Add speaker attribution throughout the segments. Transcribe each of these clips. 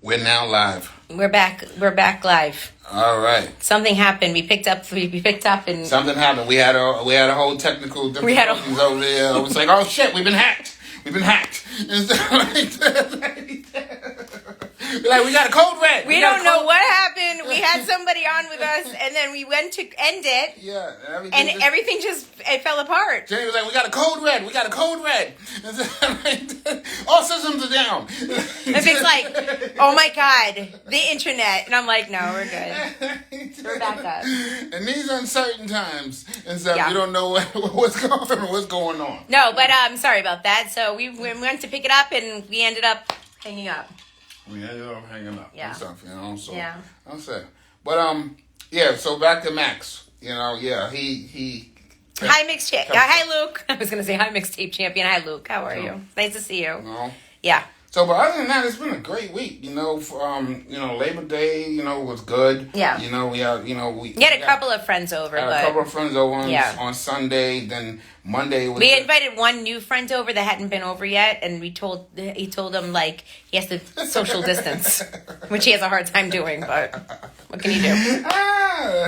Speaker 1: We're now live.
Speaker 2: We're back. We're back live.
Speaker 1: All right.
Speaker 2: Something happened. We picked up and
Speaker 1: something happened. We had a whole technical difficulties over there. I was like, oh shit, we've been hacked. And stuff like that. Like, we got a code red.
Speaker 2: We don't know what happened. We had somebody on with us, and then we went to end it.
Speaker 1: Yeah.
Speaker 2: And everything just fell apart.
Speaker 1: Jenny was like, we got a code red. And so, all systems are down.
Speaker 2: And Vic's like, oh my God, the internet. And I'm like, no, we're good. We're back up.
Speaker 1: In these uncertain times and stuff, we don't know what's going on.
Speaker 2: No, but I'm sorry about that. So we went to pick it up, and we ended up hanging up.
Speaker 1: We ended up hanging up and stuff, So
Speaker 2: yeah.
Speaker 1: I'm saying, but so back to Max. He.
Speaker 2: Hi, mixtape. Hi, Luke. I was gonna say hi, mixtape champion. Hi, Luke. How are you? Nice to see you. Yeah.
Speaker 1: So, but other than that, it's been a great week. Labor Day, was good.
Speaker 2: Yeah.
Speaker 1: We had,
Speaker 2: we had a couple of friends over.
Speaker 1: A couple of friends over on Sunday. Then Monday was.
Speaker 2: We invited one new friend over that hadn't been over yet, and he told him like he has to social distance, which he has a hard time doing. But what can you do?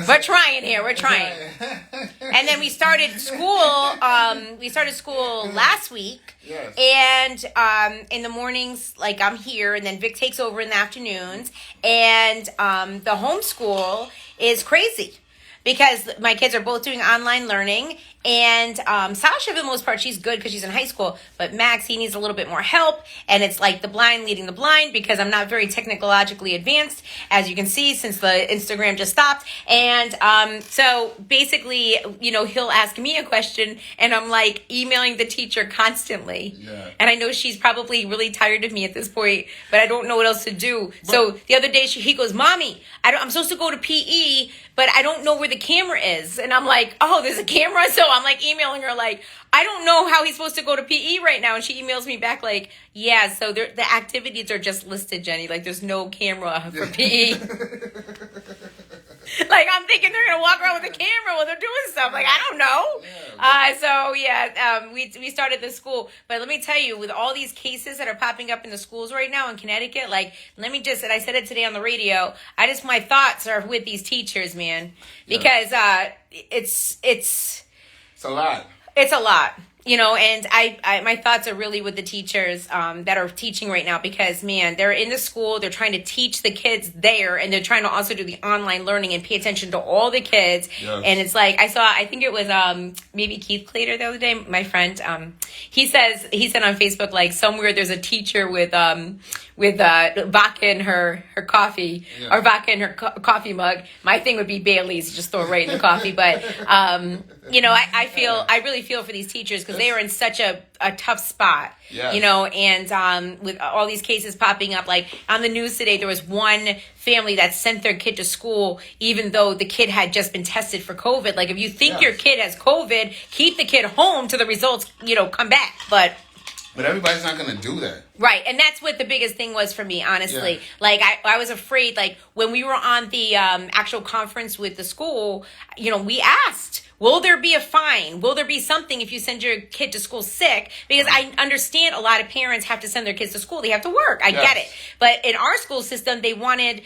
Speaker 2: We're trying here. We're trying. And then we started school. We started school last week.
Speaker 1: Yes.
Speaker 2: And in the mornings, like I'm here, and then Vic takes over in the afternoons. And the homeschool is crazy because my kids are both doing online learning. And Sasha, for the most part, she's good because she's in high school. But Max, he needs a little bit more help. And it's like the blind leading the blind because I'm not very technologically advanced, as you can see, since the Instagram just stopped. And so basically, he'll ask me a question, and I'm like emailing the teacher constantly.
Speaker 1: Yeah.
Speaker 2: And I know she's probably really tired of me at this point, but I don't know what else to do. So the other day, he goes, Mommy, I'm supposed to go to PE, but I don't know where the camera is. And I'm like, oh, there's a camera? So I'm like emailing her like, I don't know how he's supposed to go to PE right now. And she emails me back like, yeah, so the activities are just listed, Jenny. Like, there's no camera for PE. Like, I'm thinking they're going to walk around with a camera while they're doing stuff. Like, I don't know. We started the school. But let me tell you, with all these cases that are popping up in the schools right now in Connecticut, like, and I said it today on the radio, my thoughts are with these teachers, man. Because it's
Speaker 1: a lot.
Speaker 2: It's a lot. And I my thoughts are really with the teachers that are teaching right now because, man, they're in the school, they're trying to teach the kids there, and they're trying to also do the online learning and pay attention to all the kids.
Speaker 1: Yes.
Speaker 2: And it's like, I think it was maybe Keith Clater the other day, my friend, he said on Facebook, like, somewhere there's a teacher with vodka in her coffee, or vodka in her coffee mug. My thing would be Bailey's, just throw it right in the coffee. But, I really feel for these teachers because they are in such a tough spot, and with all these cases popping up, like on the news today, there was one family that sent their kid to school even though the kid had just been tested for COVID. Like, if you think your kid has COVID, keep the kid home till the results, come back. But
Speaker 1: everybody's not going to do that.
Speaker 2: Right. And that's what the biggest thing was for me, honestly. Yeah. Like, I was afraid, like, when we were on the actual conference with the school, we asked, will there be a fine? Will there be something if you send your kid to school sick? Because I understand a lot of parents have to send their kids to school. They have to work. I get it. But in our school system, they wanted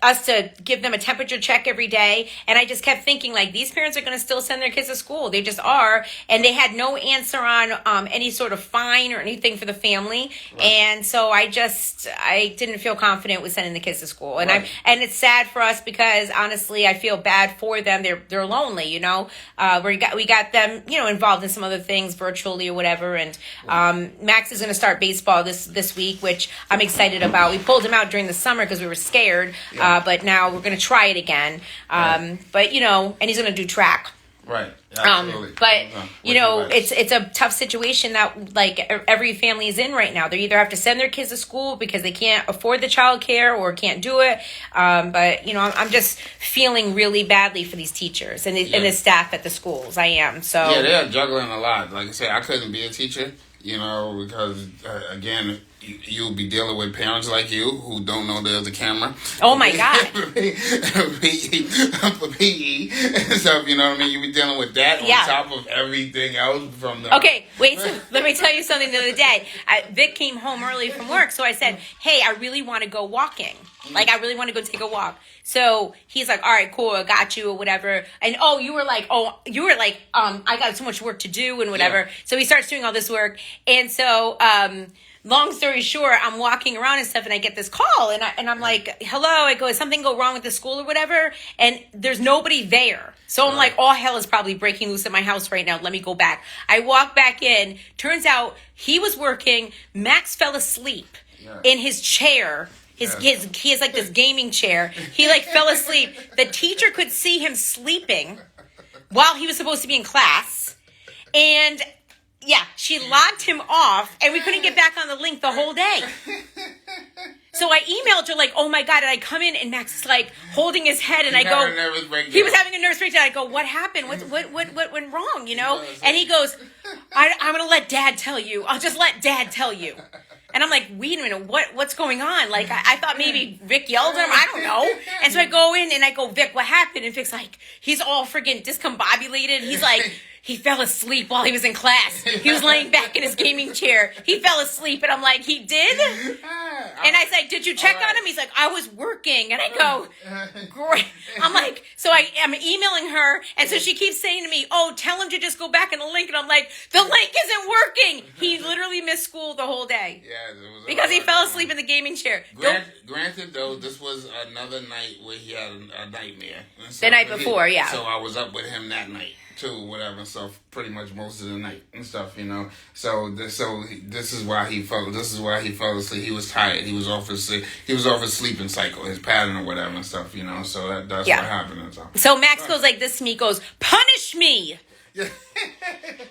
Speaker 2: us to give them a temperature check every day. And I just kept thinking, like, these parents are going to still send their kids to school. They just are. And they had no answer on any sort of fine or anything for the family. Right. And so I didn't feel confident with sending the kids to school. And and it's sad for us because, honestly, I feel bad for them. They're lonely, we got them, involved in some other things virtually or whatever. And Max is going to start baseball this week, which I'm excited about. We pulled him out during the summer because we were scared, but now we're going to try it again. But and he's going to do track.
Speaker 1: Right. Absolutely.
Speaker 2: But it's a tough situation that, like, every family is in right now. They either have to send their kids to school because they can't afford the child care or can't do it. But I'm just feeling really badly for these teachers and the staff at the schools. I am. So
Speaker 1: they're juggling a lot. Like I said, I couldn't be a teacher, because again, you'll be dealing with parents like you who don't know there's a camera.
Speaker 2: Oh my God.
Speaker 1: for PE and stuff, you know what I mean? You'll be dealing with that on top of everything else from the...
Speaker 2: Okay, wait, so let me tell you something the other day. Vic came home early from work, so I said, hey, I really want to go walking. Like, I really want to go take a walk. So he's like, all right, cool, I got you or whatever. And you were like, I got so much work to do and whatever. Yeah. So he starts doing all this work. And so, long story short, I'm walking around and stuff and I get this call and I'm like, hello, I go, is something go wrong with the school or whatever? And there's nobody there. So I'm like, all hell is probably breaking loose at my house right now. Let me go back. I walk back in. Turns out he was working. Max fell asleep in his chair. He has like this gaming chair. He like fell asleep. The teacher could see him sleeping while he was supposed to be in class. And she locked him off and we couldn't get back on the link the whole day. So I emailed her like, oh my God, and I come in and Max is like holding his head and I go, he was having a nervous breakdown. I go, what happened? What went wrong? You know? And he goes, I'm going to let Dad tell you. I'll just let Dad tell you. And I'm like, wait a minute, what's going on? Like, I thought maybe Vic yelled at him. I don't know. And so I go in and I go, Vic, what happened? And Vic's like, he's all freaking discombobulated. He's like, he fell asleep while he was in class. He was laying back in his gaming chair. He fell asleep. And I'm like, he did? And I said, did you check on him? He's like, I was working. And I go, great. I'm like, so I'm emailing her. And so she keeps saying to me, oh, tell him to just go back in the link. And I'm like, the link isn't working. He literally missed school the whole day.
Speaker 1: Yeah, it was
Speaker 2: because he fell asleep in the gaming chair.
Speaker 1: Granted, though, this was another night where he had a nightmare.
Speaker 2: The night before, yeah.
Speaker 1: So I was up with him that night too, whatever. So pretty much most of the night and stuff, you know. So this is why he fell. This is why he fell asleep. He was tired. He was off his sleeping cycle, his pattern or whatever and stuff, you know. So that's what happened and stuff.
Speaker 2: So Max goes like this to me. Goes, punish me. Yeah.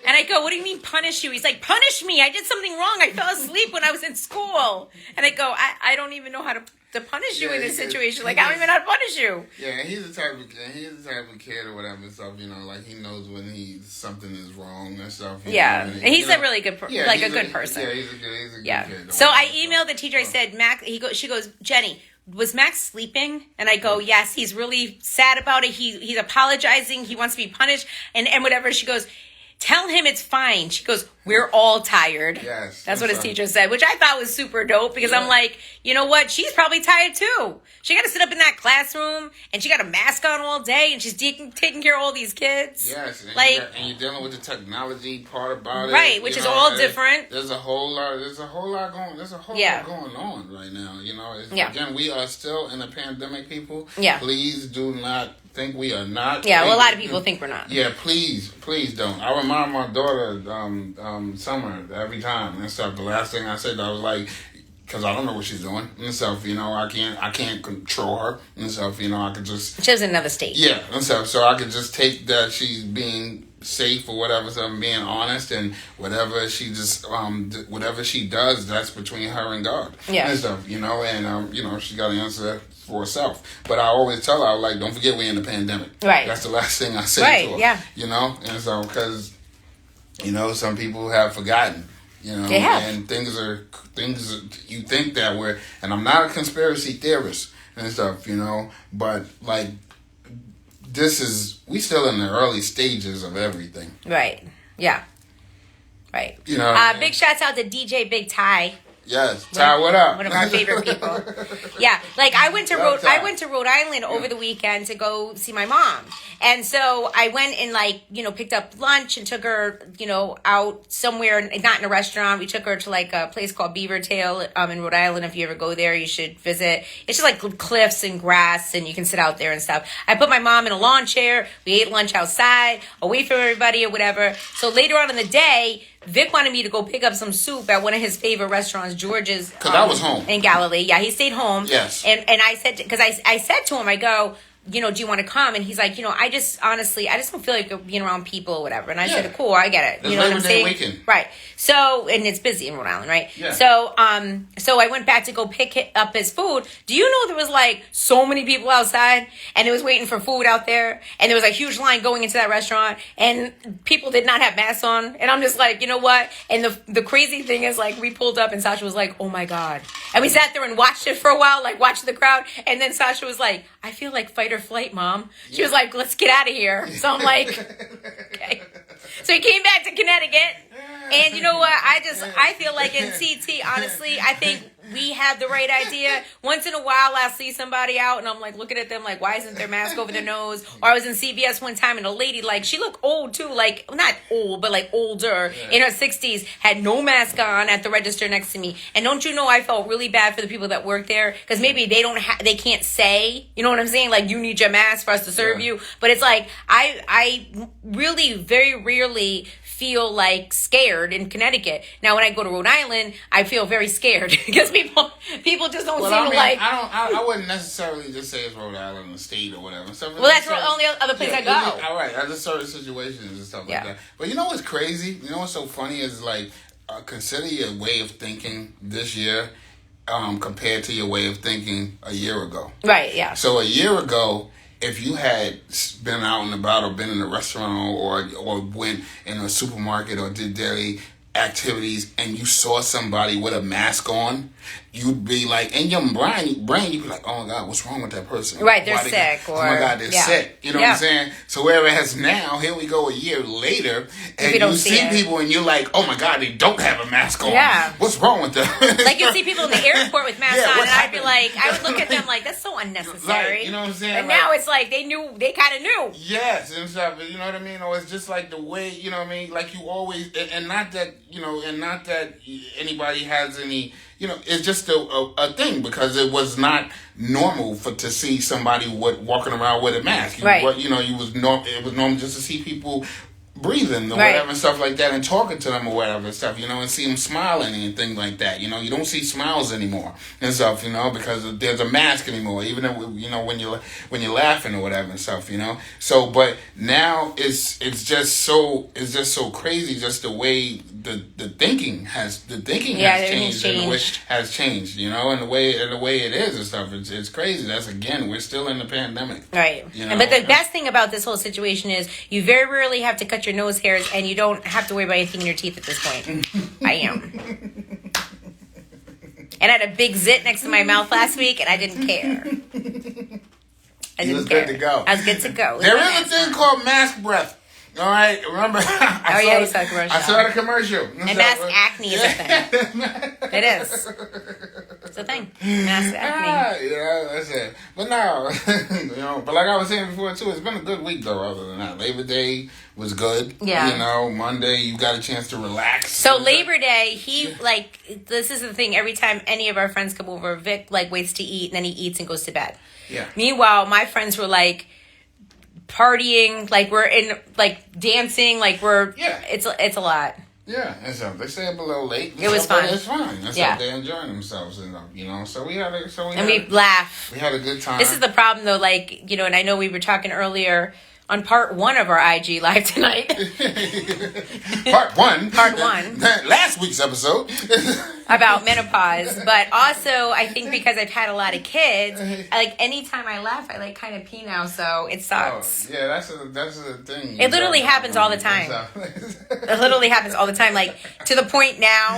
Speaker 2: And I go, what do you mean punish you? He's like, punish me. I did something wrong. I fell asleep when I was in school. And I go, I don't even know how to punish you in this situation. Like, I don't even know how to punish you.
Speaker 1: Yeah, he's the type of kid or whatever and stuff, you know, like he knows when something is wrong and stuff.
Speaker 2: Yeah, and he's a really good, a good person.
Speaker 1: Yeah, he's a good kid.
Speaker 2: So I emailed the teacher. I said, Max, she goes, Jenny, was Max sleeping? And I go, yes, he's really sad about it. He's apologizing. He wants to be punished and whatever. She goes, tell him it's fine. She goes, we're all tired.
Speaker 1: Yes.
Speaker 2: That's what his teacher said, which I thought was super dope because I'm like, you know what? She's probably tired too. She got to sit up in that classroom and she got a mask on all day and she's taking care of all these kids.
Speaker 1: Yes. And
Speaker 2: like,
Speaker 1: and you're dealing with the technology part about it.
Speaker 2: Right, which is all different.
Speaker 1: There's a whole lot going on right now, you know. Again, we are still in a pandemic, people. Yeah. Please do not think we are not.
Speaker 2: Yeah, well, a lot of people think we're not.
Speaker 1: Yeah, please don't. I remind my daughter, Summer, every time and stuff. The last thing I said, I was like, because I don't know what she's doing and stuff. You know, I can't control her and stuff. You know, I could just.
Speaker 2: She lives in another state.
Speaker 1: Yeah, and stuff. So I could just take that she's being safe or whatever, so I'm being honest, and whatever she does, that's between her and God.
Speaker 2: Yeah,
Speaker 1: and stuff. You know, and you know, she got to answer that for herself. But I always tell her, like, don't forget we're in the pandemic.
Speaker 2: Right.
Speaker 1: That's the last thing I say to her.
Speaker 2: Yeah.
Speaker 1: You know, and so because you know some people have forgotten. You know,
Speaker 2: they have.
Speaker 1: And things you think that we're, and I'm not a conspiracy theorist and stuff. You know, but like. We still in the early stages of everything.
Speaker 2: Right. Yeah. Right.
Speaker 1: You know.
Speaker 2: Big shouts out to DJ Big Ty.
Speaker 1: Yes, Ty, what up?
Speaker 2: One of our favorite people. Yeah, like I went to Rhode Island over the weekend to go see my mom, and so I went and picked up lunch and took her out somewhere, not in a restaurant. We took her to like a place called Beaver Tail in Rhode Island. If you ever go there, you should visit. It's just like cliffs and grass, and you can sit out there and stuff. I put my mom in a lawn chair. We ate lunch outside, away from everybody or whatever. So later on in the day, Vic wanted me to go pick up some soup at one of his favorite restaurants, George's.
Speaker 1: Because I was home.
Speaker 2: In Galilee. Yeah, he stayed home.
Speaker 1: Yes.
Speaker 2: And I said, because I said to him, I go, do you want to come? And he's like, I just honestly, I just don't feel like being around people or whatever. And I said, cool, I get it.
Speaker 1: It's
Speaker 2: you know what I'm
Speaker 1: Labor Day
Speaker 2: saying?
Speaker 1: weekend.
Speaker 2: Right. So, and it's busy in Rhode Island, right?
Speaker 1: Yeah.
Speaker 2: So I went back to go pick up his food. Do you know there was like so many people outside and it was waiting for food out there, and there was a huge line going into that restaurant, and people did not have masks on, and I'm just like, you know what? And the crazy thing is, like, we pulled up and Sasha was like, oh my God. And we sat there and watched it for a while, like watched the crowd, and then Sasha was like, I feel like fight or flight, Mom. She was like, let's get out of here. So I'm like, okay. So he came back to Connecticut, and you know what? I feel like in TT, honestly, I think we had the right idea. Once in a while, I'll see somebody out, and I'm like looking at them like, why isn't their mask over their nose? Or I was in CVS one time, and a lady, like, she looked old too, like, not old, but like older, in her 60s, had no mask on at the register next to me. And don't you know, I felt really bad for the people that work there, because maybe they can't say, you know what I'm saying? Like, you need your mask for us to serve you. But it's like, I really very rarely feel like scared in Connecticut. Now, when I go to Rhode Island, I feel very scared because people just don't seem to like.
Speaker 1: I wouldn't necessarily just say it's Rhode Island, the state or whatever. So
Speaker 2: well, that's the only other place I go.
Speaker 1: All right, there's certain situations and stuff like that. But you know what's crazy? You know what's so funny is like consider your way of thinking this year compared to your way of thinking a year ago.
Speaker 2: Right. Yeah.
Speaker 1: So a year ago, if you had been out and about or been in a restaurant or went in a supermarket or did daily activities and you saw somebody with a mask on, you'd be like, in your brain, you'd be like, oh my God, what's wrong with that person?
Speaker 2: Right, they're sick.
Speaker 1: Oh my God, they're sick. You know what I'm saying? So whereas now, here we go a year later, and you see people and you're like, oh my God, they don't have a mask on.
Speaker 2: Yeah.
Speaker 1: What's wrong with them?
Speaker 2: Like you see people in the airport with masks on, and I'd be like, I would look at them like, that's so unnecessary.
Speaker 1: Right, you know what I'm saying?
Speaker 2: And now it's like they kind of knew.
Speaker 1: Yes, and stuff. You know what I mean? Or it's just like the way, you know what I mean? Like you always, and not that, and not that anybody has any, it's just a thing, because it was not normal to see somebody walking around with a mask.
Speaker 2: Right.
Speaker 1: It was normal just to see people breathing or whatever and stuff like that, and talking to them or whatever and stuff, and see them smiling and things like that. You don't see smiles anymore and stuff, because there's a mask anymore, even though, when you're laughing or whatever and stuff, So, but now it's just so crazy, just the way the thinking has changed, and the way has changed, and the way it is and stuff. It's crazy. That's, again, we're still in the pandemic.
Speaker 2: Right. But the best thing about this whole situation is you very rarely have to cut your nose hairs, and you don't have to worry about anything in your teeth at this point. I am. And I had a big zit next to my mouth last week, and I didn't care.
Speaker 1: Good to go.
Speaker 2: I was good to go.
Speaker 1: There is a thing called mask breath. All right, remember?
Speaker 2: You saw the commercial.
Speaker 1: I saw the commercial.
Speaker 2: And mask acne is a thing. It is. It's a thing. Mask acne.
Speaker 1: Yeah, that's it. But no, but like I was saying before too, it's been a good week though. Other than that, Labor Day was good.
Speaker 2: Yeah.
Speaker 1: Monday you got a chance to relax.
Speaker 2: So Labor Day, this is the thing. Every time any of our friends come over, Vic waits to eat, and then he eats and goes to bed.
Speaker 1: Yeah.
Speaker 2: Meanwhile, my friends were like partying, like we're in, like dancing, like it's a lot.
Speaker 1: Yeah, and so they stay up a little late.
Speaker 2: It was fun.
Speaker 1: It's fine. That's how they're enjoying themselves, and so we
Speaker 2: laugh.
Speaker 1: We had a good time.
Speaker 2: This is the problem, though. Like, and I know we were talking earlier on part 1 of our IG live tonight.
Speaker 1: Part one. Last week's episode.
Speaker 2: About menopause. But also, I think because I've had a lot of kids, anytime I laugh, I kind of pee now, so it sucks.
Speaker 1: Oh, yeah, that's the thing.
Speaker 2: It literally happens all the time. It literally happens all the time. Like, to the point now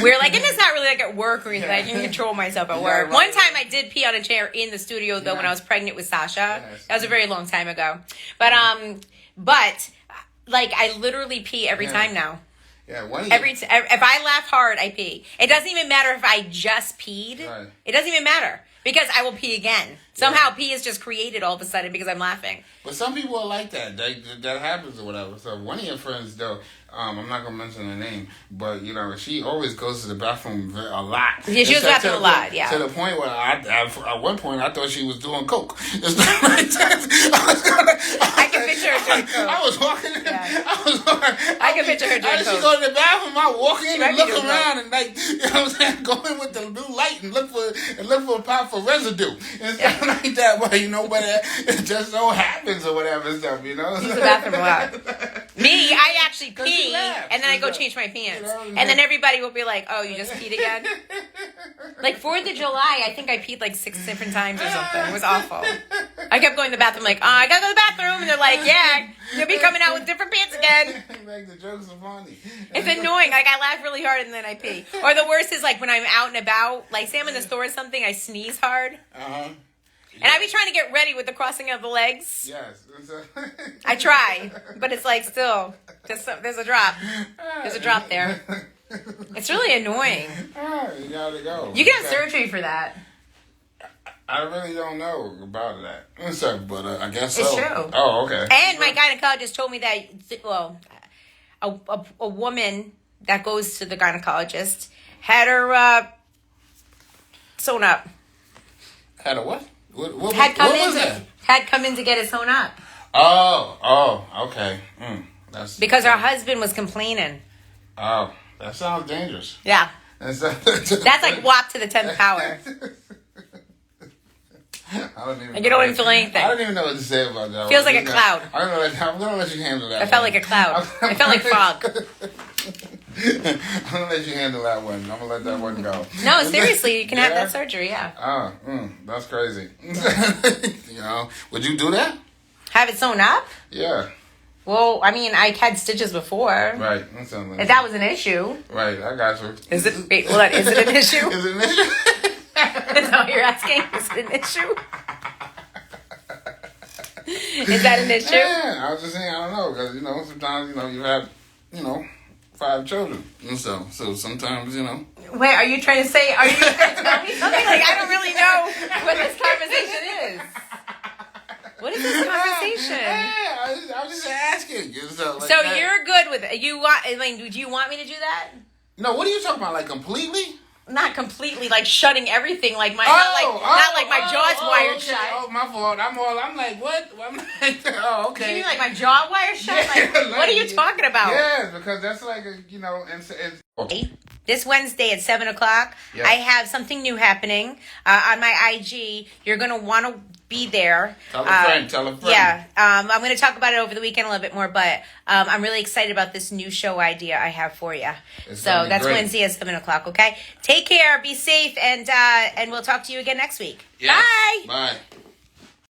Speaker 2: where, and it's not really like at work or anything. I can control myself at work. Right. One time I did pee on a chair in the studio, though, when I was pregnant with Sasha. Yes. That was a very long time ago. But I literally pee every time now.
Speaker 1: Yeah,
Speaker 2: if I laugh hard, I pee. It doesn't even matter if I just peed. Right. It doesn't even matter, because I will pee again. Somehow pee is just created all of a sudden because I'm laughing.
Speaker 1: But some people are like that. That happens or whatever. So one of your friends, though, I'm not gonna mention her name, but you know, she always goes to the bathroom a lot.
Speaker 2: Yeah, she goes to the bathroom a lot. Yeah.
Speaker 1: To the point where at one point I thought she was doing coke. It's not like that.
Speaker 2: I can picture her doing coke.
Speaker 1: I was walking in.
Speaker 2: Yeah.
Speaker 1: I
Speaker 2: can picture her doing
Speaker 1: She
Speaker 2: coke.
Speaker 1: go to the bathroom. I walk in and
Speaker 2: might be
Speaker 1: look
Speaker 2: doing
Speaker 1: around and like, you know what I'm saying, go in with the blue light and look for a pot for residue and stuff like that. Well, you know, but it just so happens or whatever and stuff, you know.
Speaker 2: Use the bathroom a lot. Me, I actually pee and then I go change my pants, and then everybody will be like, "Oh, you just peed again." Like 4th of July, I think I peed like 6 different times or something. It was awful. I kept going to the bathroom like, I gotta go to the bathroom. And they're like, yeah, you'll be coming out with different pants again.
Speaker 1: Like the jokes are funny.
Speaker 2: It's annoying. Like I laugh really hard and then I pee. Or the worst is like when I'm out and about, like say I'm in the store or something, I sneeze hard.
Speaker 1: Uh-huh.
Speaker 2: And I be trying to get ready with the crossing of the legs.
Speaker 1: Yes.
Speaker 2: I try, but it's like still, there's a drop. There's a drop there. It's really annoying.
Speaker 1: You gotta go.
Speaker 2: You can have surgery for that.
Speaker 1: I really don't know about that. So, but I guess so.
Speaker 2: It's true.
Speaker 1: Oh, okay.
Speaker 2: And my gynecologist told me that, well, a woman that goes to the gynecologist had her sewn up.
Speaker 1: Had a what? What
Speaker 2: Had
Speaker 1: that?
Speaker 2: come in to get it sewn up.
Speaker 1: Oh, okay. That's
Speaker 2: Because her husband was complaining.
Speaker 1: Oh, that sounds dangerous.
Speaker 2: Yeah.
Speaker 1: That's
Speaker 2: like WAP to the 10th power.
Speaker 1: I don't even.
Speaker 2: Like you don't even feel anything.
Speaker 1: I don't even know what to say about that.
Speaker 2: Feels like a cloud.
Speaker 1: I don't know. I'm gonna let you handle that.
Speaker 2: I felt like a cloud. I felt like fog.
Speaker 1: I'm gonna let you handle that one. I'm gonna let that one go.
Speaker 2: No, seriously, you can have that surgery. Yeah.
Speaker 1: That's crazy. You know, would you do that?
Speaker 2: Have it sewn up?
Speaker 1: Yeah.
Speaker 2: Well, I mean, I had stitches before.
Speaker 1: Right. That sounds like
Speaker 2: if that was an issue.
Speaker 1: Right. I got you.
Speaker 2: Is it? Wait, hold on. Is it an issue?
Speaker 1: Is it an issue?
Speaker 2: Is that what you're asking? Is it an issue? Is that an issue?
Speaker 1: Yeah, I was just saying, I don't know, because, you know, sometimes, you know, you have, you know, 5 children, and so sometimes, you know.
Speaker 2: Wait, are you trying to tell me something? Like, I don't really know what this conversation is. What is this conversation?
Speaker 1: Yeah, I was just asking.
Speaker 2: So you're good with it. Do you want me to do that?
Speaker 1: No, what are you talking about, like, completely?
Speaker 2: Not completely, like shutting everything, like my not like my jaw's wired
Speaker 1: okay.
Speaker 2: shut.
Speaker 1: Oh, my fault. I'm like, what? I'm like, oh, okay.
Speaker 2: You mean like my jaw wired shut?
Speaker 1: Yeah,
Speaker 2: like, what are you talking about?
Speaker 1: Yeah, because that's like a, you know,
Speaker 2: This Wednesday at 7:00,
Speaker 1: yes.
Speaker 2: I have something new happening on my IG. You're gonna want to be there.
Speaker 1: Tell a friend.
Speaker 2: Yeah, I'm going to talk about it over the weekend a little bit more, but I'm really excited about this new show idea I have for you. So that's great. Wednesday at 7:00. Okay, take care, be safe, and we'll talk to you again next week.
Speaker 1: Yes.
Speaker 2: Bye.
Speaker 1: Bye.